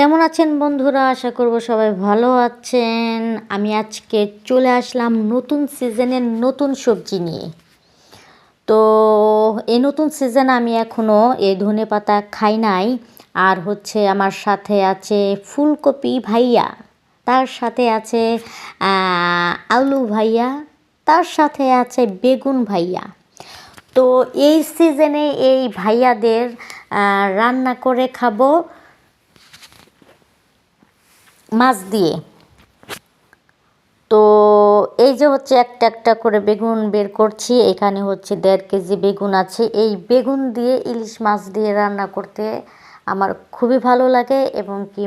কেমন আছেন বন্ধুরা? আশা করব সবাই ভালো আছেন। আমি আজকে চলে আসলাম নতুন সিজনের নতুন সবজি নিয়ে। তো এই নতুন সিজনে আমি এখনও এই ধনেপাতা খাই নাই। আর হচ্ছে আমার সাথে আছে ফুলকপি ভাইয়া, তার সাথে আছে আলু ভাইয়া, তার সাথে আছে বেগুন ভাইয়া। তো এই সিজনে এই ভাইয়াদের রান্না করে খাবো মাছ দিয়ে। তো এই যে হচ্ছে একটা একটা করে বেগুন বের করছি। এখানে হচ্ছে 1.5 কেজি বেগুন আছে। এই বেগুন দিয়ে ইলিশ মাছ দিয়ে রান্না করতে আমার খুবই ভালো লাগে এবং কি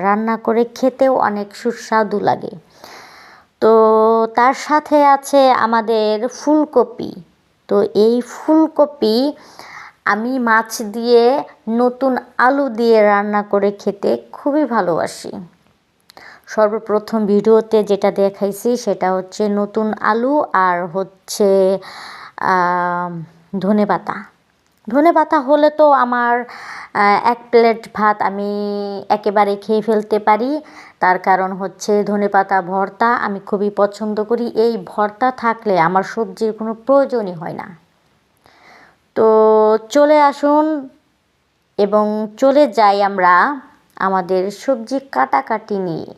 রান্না করে খেতেও অনেক সুস্বাদু লাগে। তো তার সাথে আছে আমাদের ফুলকপি। তো এই ফুলকপি আমি মাছ দিয়ে নতুন আলু দিয়ে রান্না করে খেতে খুবই ভালোবাসি। সর্বপ্রথম ভিডিওতে যেটা দেখাইছি সেটা হচ্ছে নতুন আলু আর হচ্ছে ধনেপাতা। ধনেপাতা হলে তো আমার 1 প্লেট ভাত আমি একেবারে খেয়ে ফেলতে পারি। তার কারণ হচ্ছে ধনেপাতা ভর্তা আমি খুবই পছন্দ করি। এই ভর্তা থাকলে আমার সবজির কোনো প্রয়োজনই হয় না। তো চলে আসুন এবং চলে যাই আমরা আমাদের সবজি কাটাকাটি নিয়ে।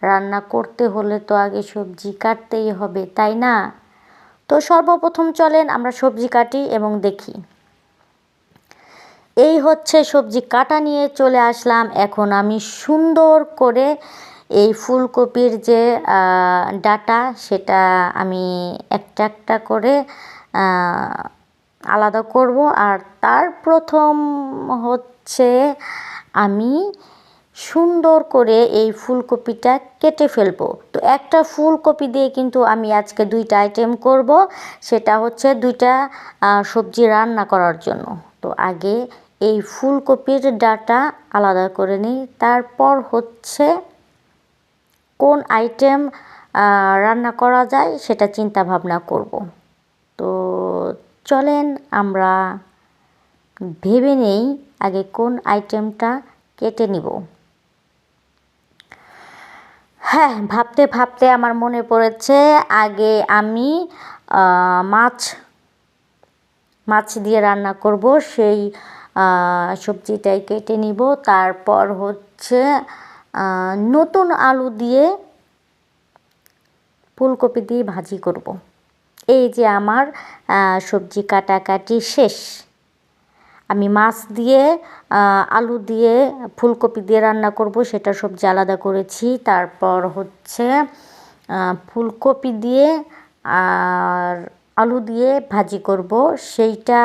রান্না করতে হলে তো আগে সবজি কাটতেই হবে, তাই না? তো সর্বপ্রথম চলেন আমরা সবজি কাটি এবং দেখি। এই হচ্ছে সবজি কাটা নিয়ে চলে আসলাম। এখন আমি সুন্দর করে এই ফুলকপির যে ডাটা সেটা আমি একটা একটা করে আলাদা করব। আর তার প্রথম হচ্ছে আমি সুন্দর করে এই ফুলকপিটা কেটে ফেলবো। তো একটা ফুলকপি দিয়ে কিন্তু আমি আজকে 2টা আইটেম করব। সেটা হচ্ছে 2টা সবজি রান্না করার জন্য। তো আগে এই ফুলকপির ডাটা আলাদা করে নিই। তারপর হচ্ছে কোন আইটেম রান্না করা যায় সেটা চিন্তা ভাবনা করব। তো চলেন আমরা ভেবে নেই আগে কোন আইটেমটা কেটে নিব। হ্যাঁ, ভাবতে ভাবতে আমার মনে পড়েছে আগে আমি মাছ দিয়ে রান্না করব, সেই সবজিটাই কেটে নিব। তারপর হচ্ছে নতুন আলু দিয়ে ফুলকপি দিয়ে ভাজি করব। এই যে আমার সবজি কাটাকাটি শেষ। আমি মাছ দিয়ে আলু দিয়ে ফুলকপি দিয়ে রান্না করব, সেটা সবজি আলাদা করেছি। তারপর হচ্ছে ফুলকপি দিয়ে আর আলু দিয়ে ভাজি করব, সেইটা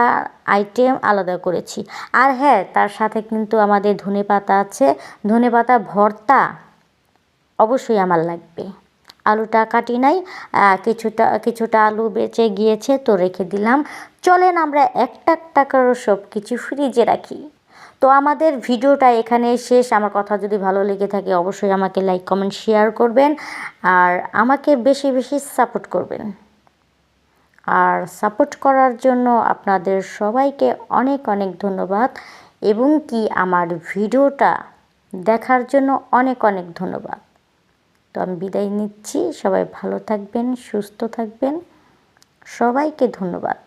আইটেম আলাদা করেছি। আর হ্যাঁ, তার সাথে কিন্তু আমাদের ধনেপাতা আছে। ধনেপাতা ভর্তা অবশ্যই আমার লাগবে। আলুটা কাটি নাই, কিছুটা আলু বেঁচে গিয়েছে তো রেখে দিলাম। চলেন আমরা একটা একটা করে সব কিছু ফ্রিজে রাখি। তো আমাদের ভিডিওটা এখানে শেষ। আমার কথা যদি ভালো লেগে থাকে অবশ্যই আমাকে লাইক কমেন্ট শেয়ার করবেন আর আমাকে বেশি বেশি সাপোর্ট করবেন। আর সাপোর্ট করার জন্য আপনাদের সবাইকে অনেক অনেক ধন্যবাদ এবং কি আমার ভিডিওটা দেখার জন্য অনেক অনেক ধন্যবাদ। তো আমি বিদায় নিচ্ছি। সবাই ভালো থাকবেন, সুস্থ থাকবেন। সবাইকে ধন্যবাদ।